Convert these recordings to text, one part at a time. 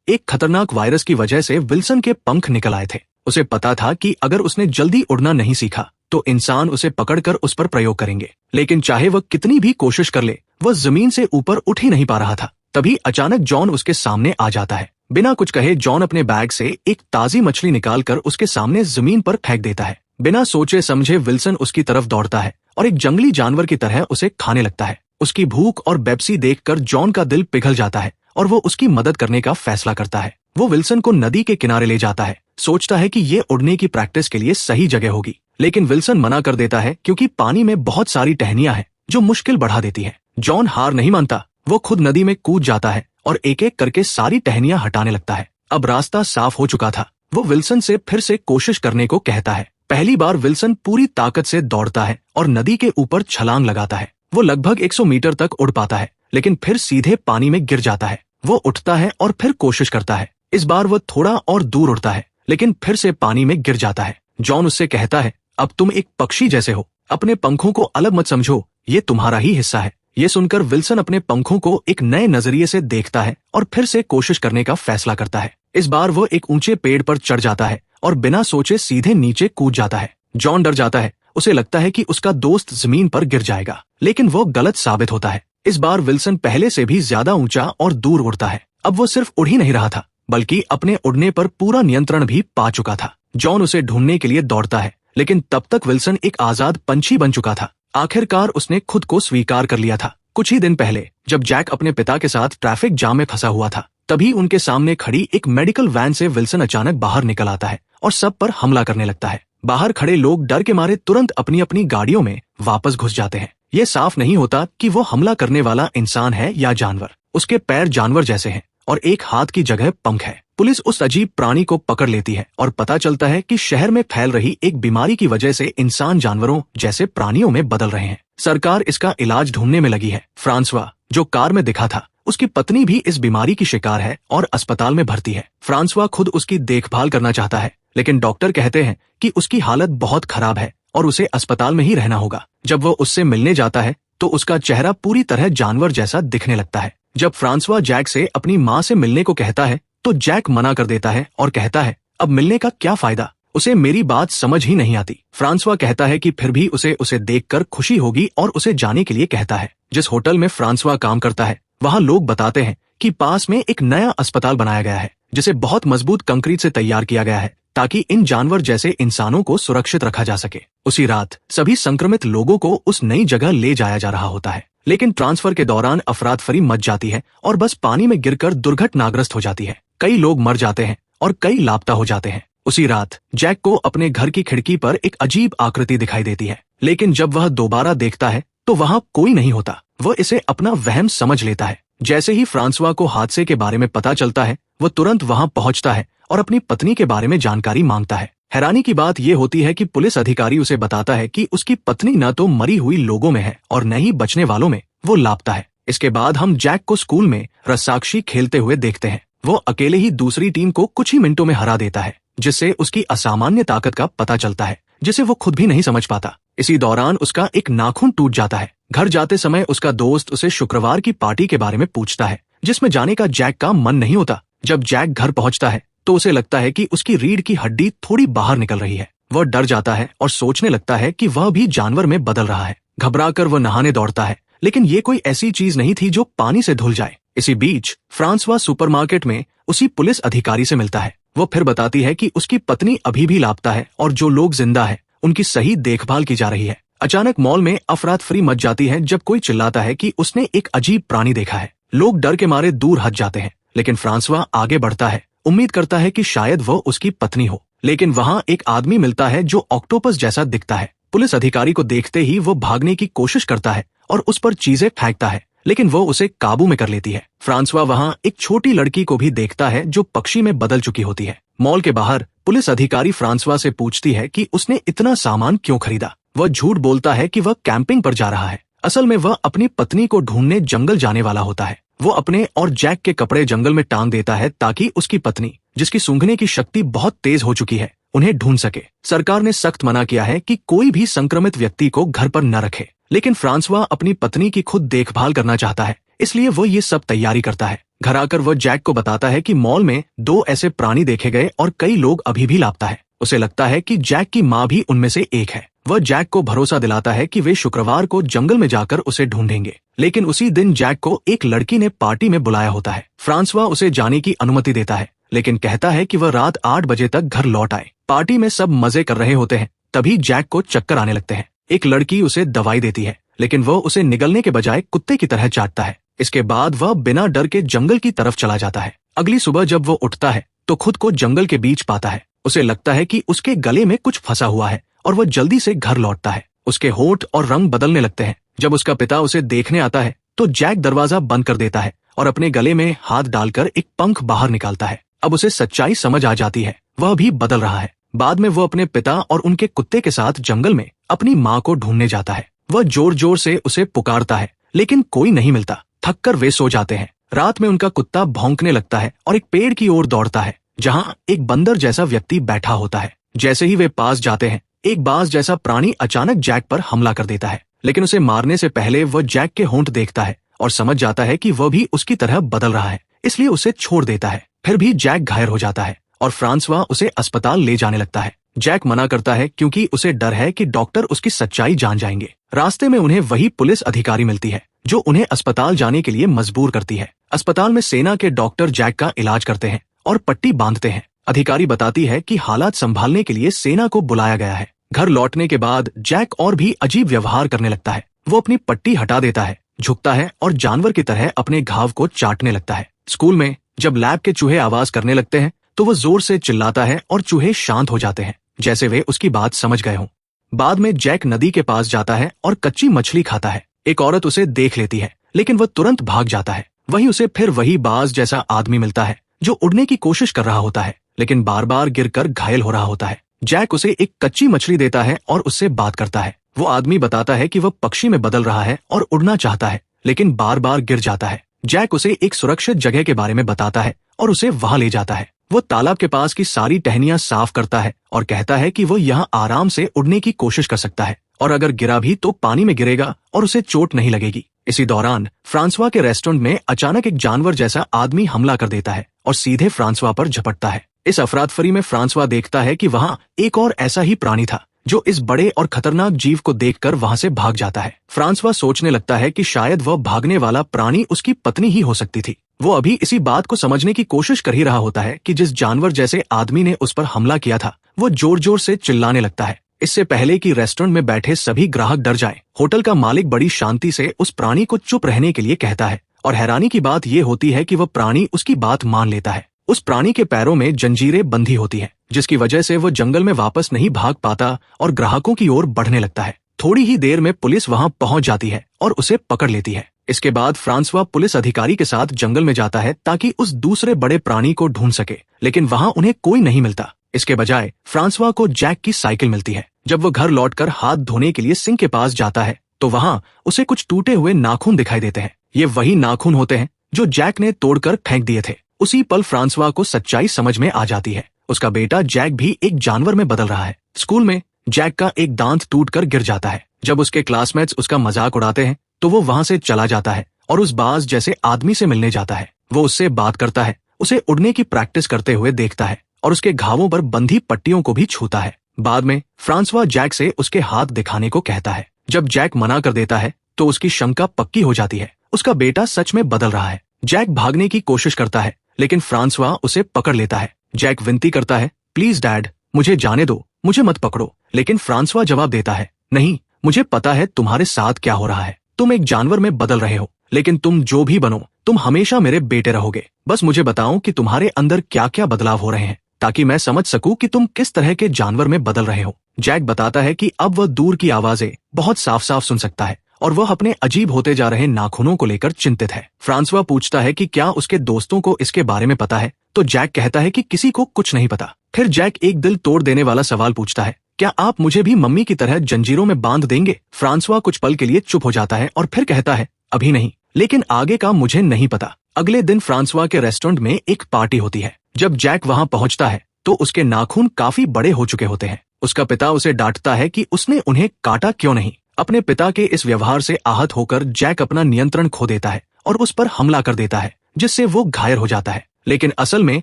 एक खतरनाक वायरस की वजह से विल्सन के पंख निकल आए थे। उसे पता था कि अगर उसने जल्दी उड़ना नहीं सीखा तो इंसान उसे पकड़कर उस पर प्रयोग करेंगे, लेकिन चाहे वह कितनी भी कोशिश कर ले, वह जमीन से ऊपर उठ ही नहीं पा रहा था। तभी अचानक जॉन उसके सामने आ जाता है। बिना कुछ कहे जॉन अपने बैग से एक ताजी मछली निकालकर उसके सामने जमीन पर फेंक देता है। बिना सोचे समझे विल्सन उसकी तरफ दौड़ता है और एक जंगली जानवर की तरह उसे खाने लगता है। उसकी भूख और बेप्सी देखकर जॉन का दिल पिघल जाता है और वो उसकी मदद करने का फैसला करता है। वो विल्सन को नदी के किनारे ले जाता है, सोचता है कि ये उड़ने की प्रैक्टिस के लिए सही जगह होगी, लेकिन विल्सन मना कर देता है क्योंकि पानी में बहुत सारी टहनियां हैं जो मुश्किल बढ़ा देती है। जॉन हार नहीं मानता, वो खुद नदी में कूद जाता है और एक एक करके सारी टहनियां हटाने लगता है। अब रास्ता साफ हो चुका था। वो विल्सन से फिर से कोशिश करने को कहता है। पहली बार विल्सन पूरी ताकत से दौड़ता है और नदी के ऊपर छलांग लगाता है। वो लगभग 100 मीटर तक उड़ पाता है, लेकिन फिर सीधे पानी में गिर जाता है। वो उठता है और फिर कोशिश करता है। इस बार वो थोड़ा और दूर उड़ता है, लेकिन फिर से पानी में गिर जाता है। जॉन उससे कहता है, अब तुम एक पक्षी जैसे हो, अपने पंखों को अलग मत समझो, ये तुम्हारा ही हिस्सा है। ये सुनकर विल्सन अपने पंखों को एक नए नजरिए से देखता है और फिर से कोशिश करने का फैसला करता है। इस बार वो एक ऊंचे पेड़ पर चढ़ जाता है और बिना सोचे सीधे नीचे कूद जाता है। जॉन डर जाता है, उसे लगता है कि उसका दोस्त जमीन पर गिर जाएगा, लेकिन वो गलत साबित होता है। इस बार विल्सन पहले से भी ज्यादा ऊंचा और दूर उड़ता है। अब वो सिर्फ उड़ ही नहीं रहा था, बल्कि अपने उड़ने पर पूरा नियंत्रण भी पा चुका था। जॉन उसे ढूंढने के लिए दौड़ता है, लेकिन तब तक विल्सन एक आजाद पंछी बन चुका था। आखिरकार उसने खुद को स्वीकार कर लिया था। कुछ ही दिन पहले जब जैक अपने पिता के साथ ट्रैफिक जाम में फंसा हुआ था, तभी उनके सामने खड़ी एक मेडिकल वैन से विल्सन अचानक बाहर निकल आता है और सब पर हमला करने लगता है। बाहर खड़े लोग डर के मारे तुरंत अपनी अपनी गाड़ियों में वापस घुस जाते हैं। ये साफ नहीं होता कि वो हमला करने वाला इंसान है या जानवर। उसके पैर जानवर जैसे हैं और एक हाथ की जगह पंख है। पुलिस उस अजीब प्राणी को पकड़ लेती है और पता चलता है कि शहर में फैल रही एक बीमारी की वजह से इंसान जानवरों जैसे प्राणियों में बदल रहे हैं। सरकार इसका इलाज ढूंढने में लगी है। फ्रांसवा, जो कार में दिखा था, उसकी पत्नी भी इस बीमारी की शिकार है और अस्पताल में भर्ती है। फ्रांसवा खुद उसकी देखभाल करना चाहता है, लेकिन डॉक्टर कहते हैं कि उसकी हालत बहुत खराब है और उसे अस्पताल में ही रहना होगा। जब वो उससे मिलने जाता है तो उसका चेहरा पूरी तरह जानवर जैसा दिखने लगता है। जब फ्रांसवा जैक से अपनी माँ से मिलने को कहता है तो जैक मना कर देता है और कहता है, अब मिलने का क्या फायदा, उसे मेरी बात समझ ही नहीं आती। फ्रांसवा कहता है कि फिर भी उसे देखकर खुशी होगी और उसे जाने के लिए कहता है। जिस होटल में फ्रांसवा काम करता है, वहाँ लोग बताते हैं कि पास में एक नया अस्पताल बनाया गया है, जिसे बहुत मजबूत कंक्रीट से तैयार किया गया है ताकि इन जानवर जैसे इंसानों को सुरक्षित रखा जा सके। उसी रात सभी संक्रमित लोगों को उस नई जगह ले जाया जा रहा होता है, लेकिन ट्रांसफर के दौरान अफरातफरी मच जाती है और बस पानी में गिरकर दुर्घटनाग्रस्त हो जाती है। कई लोग मर जाते हैं और कई लापता हो जाते हैं। उसी रात जैक को अपने घर की खिड़की पर एक अजीब आकृति दिखाई देती है, लेकिन जब वह दोबारा देखता है तो वहाँ कोई नहीं होता। वह इसे अपना वहम समझ लेता है। जैसे ही फ्रांसवा को हादसे के बारे में पता चलता है, वो तुरंत वहाँ पहुँचता है और अपनी पत्नी के बारे में जानकारी मांगता है। हैरानी की बात यह होती है कि पुलिस अधिकारी उसे बताता है कि उसकी पत्नी न तो मरी हुई लोगों में है और न ही बचने वालों में, वो लापता है। इसके बाद हम जैक को स्कूल में रस्साकशी खेलते हुए देखते हैं। वो अकेले ही दूसरी टीम को कुछ ही मिनटों में हरा देता है, जिससे उसकी असामान्य ताकत का पता चलता है, जिसे वो खुद भी नहीं समझ पाता। इसी दौरान उसका एक नाखून टूट जाता है। घर जाते समय उसका दोस्त उसे शुक्रवार की पार्टी के बारे में पूछता है, जिसमें जाने का जैक का मन नहीं होता। जब जैक घर पहुंचता है तो उसे लगता है कि उसकी रीढ़ की हड्डी थोड़ी बाहर निकल रही है। वह डर जाता है और सोचने लगता है कि वह भी जानवर में बदल रहा है। घबराकर वह नहाने दौड़ता है, लेकिन ये कोई ऐसी चीज नहीं थी जो पानी से धुल जाए। इसी बीच फ्रांसवा सुपरमार्केट में उसी पुलिस अधिकारी से मिलता है। वो फिर बताती है कि उसकी पत्नी अभी भी लापता है और जो लोग जिंदा है उनकी सही देखभाल की जा रही है। अचानक मॉल में अफरातफरी मच जाती है जब कोई चिल्लाता है कि उसने एक अजीब प्राणी देखा है। लोग डर के मारे दूर हट जाते हैं, लेकिन फ्रांसवा आगे बढ़ता है, उम्मीद करता है कि शायद वो उसकी पत्नी हो। लेकिन वहाँ एक आदमी मिलता है जो ऑक्टोपस जैसा दिखता है। पुलिस अधिकारी को देखते ही वो भागने की कोशिश करता है और उस पर चीजें फेंकता है, लेकिन वो उसे काबू में कर लेती है। फ्रांसवा वहाँ एक छोटी लड़की को भी देखता है जो पक्षी में बदल चुकी होती है। मॉल के बाहर पुलिस अधिकारी फ्रांसवा से पूछती है कि उसने इतना सामान क्यों खरीदा। वह झूठ बोलता है कि वह कैंपिंग पर जा रहा है। असल में वह अपनी पत्नी को ढूंढने जंगल जाने वाला होता है। वो अपने और जैक के कपड़े जंगल में टांग देता है ताकि उसकी पत्नी, जिसकी सूंघने की शक्ति बहुत तेज हो चुकी है, उन्हें ढूंढ सके। सरकार ने सख्त मना किया है कि कोई भी संक्रमित व्यक्ति को घर पर न रखे, लेकिन फ्रांसवा अपनी पत्नी की खुद देखभाल करना चाहता है, इसलिए वो ये सब तैयारी करता है। घर आकर वो जैक को बताता है कि मॉल में 2 ऐसे प्राणी देखे गए और कई लोग अभी भी लापता है। उसे लगता है कि जैक की माँ भी उनमें से एक है। वह जैक को भरोसा दिलाता है कि वे शुक्रवार को जंगल में जाकर उसे ढूंढेंगे। लेकिन उसी दिन जैक को एक लड़की ने पार्टी में बुलाया होता है। फ्रांसवा उसे जाने की अनुमति देता है, लेकिन कहता है कि वह रात 8 बजे तक घर लौट आए। पार्टी में सब मजे कर रहे होते हैं, तभी जैक को चक्कर आने लगते हैं। एक लड़की उसे दवाई देती है, लेकिन वह उसे निगलने के बजाय कुत्ते की तरह चाटता है। इसके बाद वह बिना डर के जंगल की तरफ चला जाता है। अगली सुबह जब वो उठता है तो खुद को जंगल के बीच पाता है। उसे लगता है कि उसके गले में कुछ फंसा हुआ है और वह जल्दी से घर लौटता है। उसके होंठ और रंग बदलने लगते हैं। जब उसका पिता उसे देखने आता है तो जैक दरवाजा बंद कर देता है और अपने गले में हाथ डालकर एक पंख बाहर निकालता है। अब उसे सच्चाई समझ आ जाती है, वह भी बदल रहा है। बाद में वो अपने पिता और उनके कुत्ते के साथ जंगल में अपनी माँ को ढूंढने जाता है। वह जोर जोर से उसे पुकारता है, लेकिन कोई नहीं मिलता। थककर वे सो जाते हैं। रात में उनका कुत्ता भौंकने लगता है और एक पेड़ की ओर दौड़ता है, जहाँ एक बंदर जैसा व्यक्ति बैठा होता है। जैसे ही वे पास जाते हैं, एक बाज जैसा प्राणी अचानक जैक पर हमला कर देता है, लेकिन उसे मारने से पहले वह जैक के होंठ देखता है और समझ जाता है कि वह भी उसकी तरह बदल रहा है, इसलिए उसे छोड़ देता है। फिर भी जैक घायल हो जाता है और फ्रांसवा उसे अस्पताल ले जाने लगता है। जैक मना करता है क्योंकि उसे डर है कि डॉक्टर उसकी सच्चाई जान जाएंगे। रास्ते में उन्हें वही पुलिस अधिकारी मिलती है जो उन्हें अस्पताल जाने के लिए मजबूर करती है। अस्पताल में सेना के डॉक्टर जैक का इलाज करते हैं और पट्टी बांधते हैं। अधिकारी बताती है कि हालात संभालने के लिए सेना को बुलाया गया है। घर लौटने के बाद जैक और भी अजीब व्यवहार करने लगता है। वो अपनी पट्टी हटा देता है, झुकता है और जानवर की तरह अपने घाव को चाटने लगता है। स्कूल में जब लैब के चूहे आवाज करने लगते हैं तो वह जोर से चिल्लाता है और चूहे शांत हो जाते हैं, जैसे वे उसकी बात समझ गए हों। बाद में जैक नदी के पास जाता है और कच्ची मछली खाता है। एक औरत उसे देख लेती है, लेकिन वह तुरंत भाग जाता है। वहीं उसे फिर वही बाज जैसा आदमी मिलता है जो उड़ने की कोशिश कर रहा होता है, लेकिन बार बार गिरकर घायल हो रहा होता है। जैक उसे एक कच्ची मछली देता है और उससे बात करता है। वो आदमी बताता है कि वह पक्षी में बदल रहा है और उड़ना चाहता है, लेकिन बार बार गिर जाता है। जैक उसे एक सुरक्षित जगह के बारे में बताता है और उसे वहां ले जाता है। वो तालाब के पास की सारी टहनियां साफ करता है और कहता है कि वो यहाँ आराम से उड़ने की कोशिश कर सकता है और अगर गिरा भी तो पानी में गिरेगा और उसे चोट नहीं लगेगी। इसी दौरान फ्रांसवा के रेस्टोरेंट में अचानक एक जानवर जैसा आदमी हमला कर देता है और सीधे फ्रांसवा पर झपटता है। इस अफरातफरी में फ्रांसवा देखता है कि वहाँ एक और ऐसा ही प्राणी था जो इस बड़े और खतरनाक जीव को देखकर वहां से भाग जाता है। फ्रांसवा सोचने लगता है कि शायद वह भागने वाला प्राणी उसकी पत्नी ही हो सकती थी। वो अभी इसी बात को समझने की कोशिश कर ही रहा होता है कि जिस जानवर जैसे आदमी ने उस पर हमला किया था वो जोर जोर से चिल्लाने लगता है। इससे पहले कि रेस्टोरेंट में बैठे सभी ग्राहक डर जाएं, होटल का मालिक बड़ी शांति से उस प्राणी को चुप रहने के लिए कहता है और हैरानी की बात ये होती है कि वह प्राणी उसकी बात मान लेता है। उस प्राणी के पैरों में जंजीरें बंधी होती हैं, जिसकी वजह से वो जंगल में वापस नहीं भाग पाता और ग्राहकों की ओर बढ़ने लगता है। थोड़ी ही देर में पुलिस वहां पहुंच जाती है और उसे पकड़ लेती है। इसके बाद फ्रांसवा पुलिस अधिकारी के साथ जंगल में जाता है ताकि उस दूसरे बड़े प्राणी को ढूंढ सके, लेकिन वहां उन्हें कोई नहीं मिलता। इसके बजाय फ्रांसवा को जैक की साइकिल मिलती है। जब वो घर लौटकर हाथ धोने के लिए सिंक के पास जाता है तो वहां उसे कुछ टूटे हुए नाखून दिखाई देते हैं। ये वही नाखून होते हैं जो जैक ने तोड़कर फेंक दिए थे। उसी पल फ्रांसवा को सच्चाई समझ में आ जाती है। उसका बेटा जैक भी एक जानवर में बदल रहा है। स्कूल में जैक का एक दांत टूटकर गिर जाता है। जब उसके क्लासमेट्स उसका मजाक उड़ाते हैं तो वो वहां से चला जाता है और उस बाज जैसे आदमी से मिलने जाता है। वो उससे बात करता है, उसे उड़ने की प्रैक्टिस करते हुए देखता है और उसके घावों पर बंधी पट्टियों को भी छूता है। बाद में फ्रांसवा जैक से उसके हाथ दिखाने को कहता है। जब जैक मना कर देता है तो उसकी शंका पक्की हो जाती है, उसका बेटा सच में बदल रहा है। जैक भागने की कोशिश करता है, लेकिन फ्रांसवा उसे पकड़ लेता है। जैक विनती करता है, प्लीज डैड, मुझे जाने दो, मुझे मत पकड़ो। लेकिन फ्रांसवा जवाब देता है, नहीं, मुझे पता है तुम्हारे साथ क्या हो रहा है। तुम एक जानवर में बदल रहे हो, लेकिन तुम जो भी बनो, तुम हमेशा मेरे बेटे रहोगे। बस मुझे बताओ कि तुम्हारे अंदर क्या क्या बदलाव हो रहे हैं, ताकि मैं समझ सकूं कि तुम किस तरह के जानवर में बदल रहे हो। जैक बताता है कि अब वह दूर की आवाजें बहुत साफ साफ सुन सकता है और वह अपने अजीब होते जा रहे नाखूनों को लेकर चिंतित है। फ्रांसवा पूछता है कि क्या उसके दोस्तों को इसके बारे में पता है, तो जैक कहता है कि किसी को कुछ नहीं पता। फिर जैक एक दिल तोड़ देने वाला सवाल पूछता है, क्या आप मुझे भी मम्मी की तरह जंजीरों में बांध देंगे? फ्रांसवा कुछ पल के लिए चुप हो जाता है और फिर कहता है, अभी नहीं, लेकिन आगे का मुझे नहीं पता। अगले दिन फ्रांसवा के रेस्टोरेंट में एक पार्टी होती है। जब जैक वहां पहुंचता है तो उसके नाखून काफी बड़े हो चुके होते हैं। उसका पिता उसे डांटता है कि उसने उन्हें काटा क्यों नहीं। अपने पिता के इस व्यवहार से आहत होकर जैक अपना नियंत्रण खो देता है और उस पर हमला कर देता है, जिससे वो घायल हो जाता है। लेकिन असल में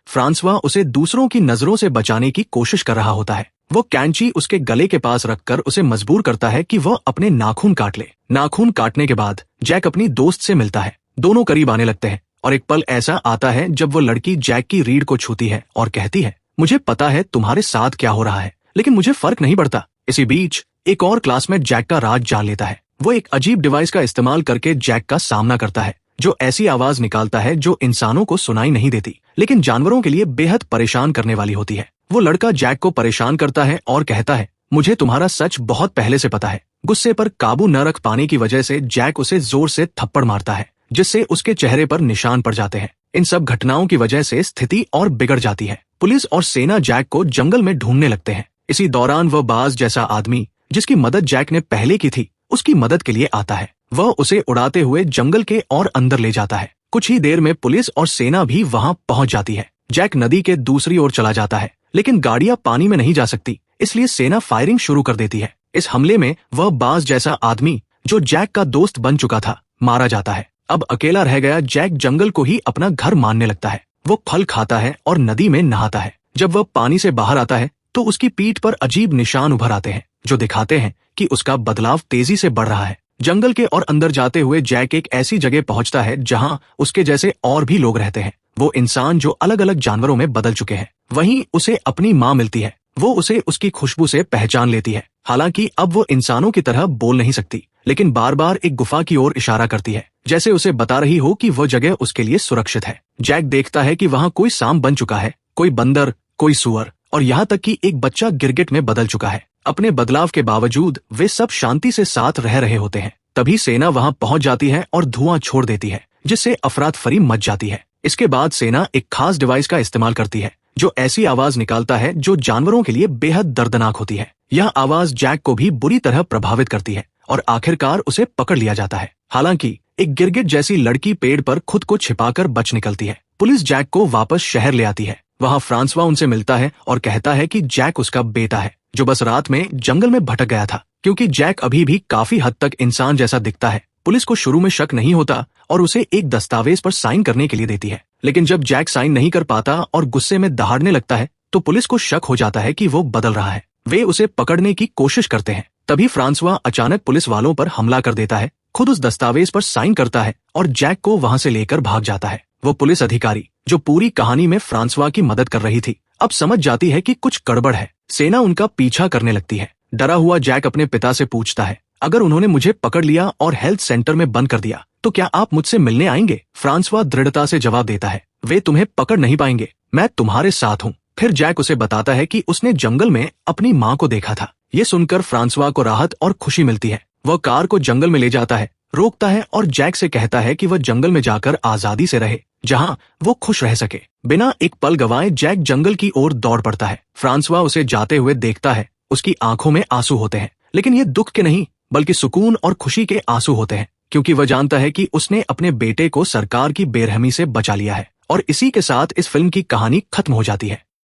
फ्रांसवा उसे दूसरों की नजरों से बचाने की कोशिश कर रहा होता है। वो कैंची उसके गले के पास रखकर उसे मजबूर करता है कि वह अपने नाखून काट ले। नाखून काटने के बाद जैक अपनी दोस्त से मिलता है। दोनों करीब आने लगते हैं और एक पल ऐसा आता है जब वो लड़की जैक की रीढ़ को छूती है और कहती है, मुझे पता है तुम्हारे साथ क्या हो रहा है, लेकिन मुझे फर्क नहीं पड़ता। इसी बीच एक और क्लासमेट जैक का राज जान लेता है। वो एक अजीब डिवाइस का इस्तेमाल करके जैक का सामना करता है, जो ऐसी आवाज निकालता है जो इंसानों को सुनाई नहीं देती, लेकिन जानवरों के लिए बेहद परेशान करने वाली होती है। वो लड़का जैक को परेशान करता है और कहता है, मुझे तुम्हारा सच बहुत पहले से पता है। गुस्से पर काबू न रख पाने की वजह से जैक उसे जोर से थप्पड़ मारता है, जिससे उसके चेहरे पर निशान पड़ जाते हैं। इन सब घटनाओं की वजह से स्थिति और बिगड़ जाती है। पुलिस और सेना जैक को जंगल में ढूंढने लगते हैं। इसी दौरान वह बाज जैसा आदमी, जिसकी मदद जैक ने पहले की थी, उसकी मदद के लिए आता है। वह उसे उड़ाते हुए जंगल के और अंदर ले जाता है। कुछ ही देर में पुलिस और सेना भी वहां पहुंच जाती है। जैक नदी के दूसरी ओर चला जाता है, लेकिन गाड़ियां पानी में नहीं जा सकती, इसलिए सेना फायरिंग शुरू कर देती है। इस हमले में वह बाज जैसा आदमी, जो जैक का दोस्त बन चुका था, मारा जाता है। अब अकेला रह गया जैक जंगल को ही अपना घर मानने लगता है। वो फल खाता है और नदी में नहाता है। जब वह पानी से बाहर आता है तो उसकी पीठ पर अजीब निशान उभर आते हैं, जो दिखाते हैं कि उसका बदलाव तेजी से बढ़ रहा है। जंगल के और अंदर जाते हुए जैक एक ऐसी जगह पहुंचता है जहां उसके जैसे और भी लोग रहते हैं। वो इंसान जो अलग अलग जानवरों में बदल चुके हैं। वहीं उसे अपनी माँ मिलती है। वो उसे उसकी खुशबू से पहचान लेती है। हालांकि अब वो इंसानों की तरह बोल नहीं सकती, लेकिन बार बार एक गुफा की ओर इशारा करती है, जैसे उसे बता रही हो कि वो जगह उसके लिए सुरक्षित है। जैक देखता है कि वहां कोई सांप बन चुका है, कोई बंदर, कोई सुअर और यहाँ तक कि एक बच्चा गिरगिट में बदल चुका है। अपने बदलाव के बावजूद वे सब शांति से साथ रह रहे होते हैं। तभी सेना वहां पहुंच जाती है और धुआं छोड़ देती है, जिससे अफरातफरी मच जाती है। इसके बाद सेना एक खास डिवाइस का इस्तेमाल करती है, जो ऐसी आवाज निकालता है जो जानवरों के लिए बेहद दर्दनाक होती है। यह आवाज जैक को भी बुरी तरह प्रभावित करती है और आखिरकार उसे पकड़ लिया जाता है। हालांकि एक गिरगिट जैसी लड़की पेड़ पर खुद को छिपाकर बच निकलती है। पुलिस जैक को वापस शहर ले आती है। वहां फ्रांसवा उनसे मिलता है और कहता है कि जैक उसका बेटा है, जो बस रात में जंगल में भटक गया था। क्योंकि जैक अभी भी काफी हद तक इंसान जैसा दिखता है, पुलिस को शुरू में शक नहीं होता और उसे एक दस्तावेज पर साइन करने के लिए देती है। लेकिन जब जैक साइन नहीं कर पाता और गुस्से में दहाड़ने लगता है, तो पुलिस को शक हो जाता है कि वो बदल रहा है। वे उसे पकड़ने की कोशिश करते हैं। तभी फ्रांसवा अचानक पुलिस वालों पर हमला कर देता है, खुद उस दस्तावेज पर साइन करता है और जैक को वहां से लेकर भाग जाता है। वो पुलिस अधिकारी, जो पूरी कहानी में फ्रांसवा की मदद कर रही थी, अब समझ जाती है कि कुछ गड़बड़ है। सेना उनका पीछा करने लगती है। डरा हुआ जैक अपने पिता से पूछता है, अगर उन्होंने मुझे पकड़ लिया और हेल्थ सेंटर में बंद कर दिया तो क्या आप मुझसे मिलने आएंगे? फ्रांसवा दृढ़ता से जवाब देता है, वे तुम्हें पकड़ नहीं पाएंगे, मैं तुम्हारे साथ हूँ। फिर जैक उसे बताता है कि उसने जंगल में अपनी माँ को देखा था। ये सुनकर फ्रांसवा को राहत और खुशी मिलती है। वह कार को जंगल में ले जाता है, रोकता है और जैक से कहता है कि वह जंगल में जाकर आजादी से रहे, जहां वो खुश रह सके। बिना एक पल गंवाए जैक जंगल की ओर दौड़ पड़ता है। फ्रांसवा उसे जाते हुए देखता है। उसकी आंखों में आंसू होते हैं, लेकिन ये दुख के नहीं बल्कि सुकून और खुशी के आंसू होते हैं, क्योंकि वह जानता है कि उसने अपने बेटे को सरकार की बेरहमी से बचा लिया है। और इसी के साथ इस फिल्म की कहानी खत्म हो जाती है।